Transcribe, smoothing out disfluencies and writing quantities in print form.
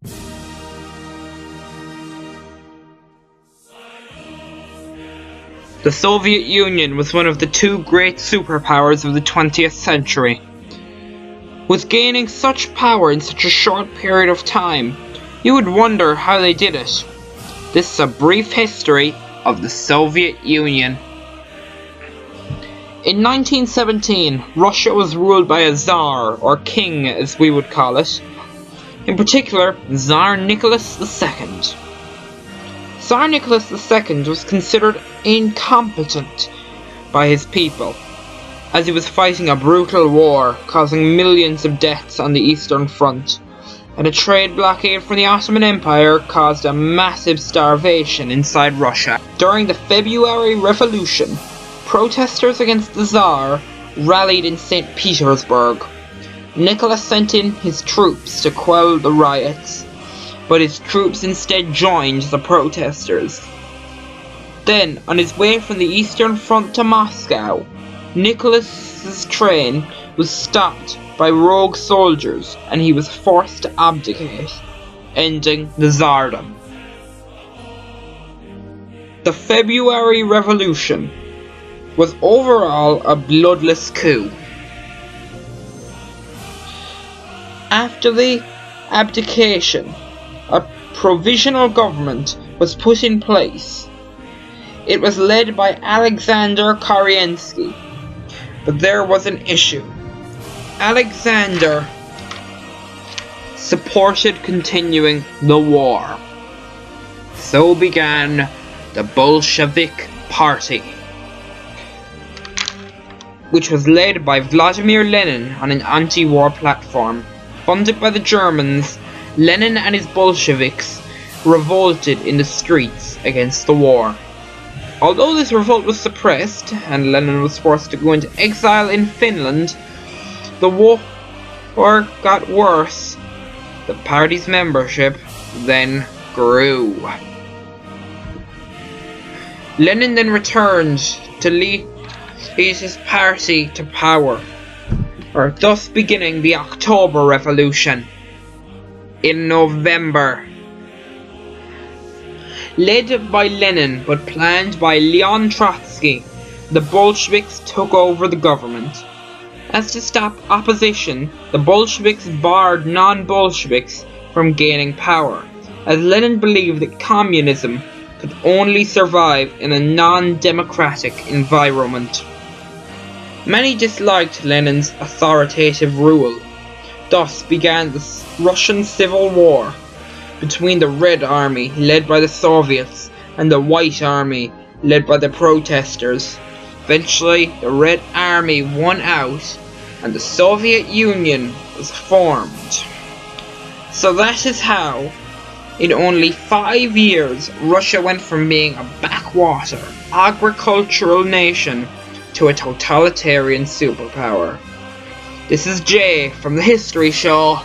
The Soviet Union was one of the two great superpowers of the 20th century. With gaining such power in such a short period of time, you would wonder how they did it. This is a brief history of the Soviet Union. In 1917, Russia was ruled by a Tsar, or king as we would call it. In particular, Tsar Nicholas II. Tsar Nicholas II was considered incompetent by his people, as he was fighting a brutal war causing millions of deaths on the Eastern Front, and a trade blockade from the Ottoman Empire caused a massive starvation inside Russia. During the February Revolution, protesters against the Tsar rallied in St. Petersburg. Nicholas sent in his troops to quell the riots, but his troops instead joined the protesters. Then, on his way from the Eastern Front to Moscow, Nicholas's train was stopped by rogue soldiers and he was forced to abdicate, ending the Tsardom. The February Revolution was overall a bloodless coup. After the abdication, a provisional government was put in place. It was led by Alexander Kerensky, but there was an issue. Alexander supported continuing the war. So began the Bolshevik Party, which was led by Vladimir Lenin on an anti-war platform. Funded by the Germans, Lenin and his Bolsheviks revolted in the streets against the war. Although this revolt was suppressed, and Lenin was forced to go into exile in Finland, the war got worse. The party's membership then grew. Lenin then returned to lead his party to power, thus beginning the October Revolution. In November, led by Lenin but planned by Leon Trotsky, the Bolsheviks took over the government. As to stop opposition, the Bolsheviks barred non-Bolsheviks from gaining power, as Lenin believed that communism could only survive in a non-democratic environment. Many disliked Lenin's authoritative rule. Thus began the Russian Civil War between the Red Army, led by the Soviets, and the White Army, led by the protesters. Eventually, the Red Army won out, and the Soviet Union was formed. So that is how, in only 5 years, Russia went from being a backwater, agricultural nation to a totalitarian superpower. This is Jay from The History Show.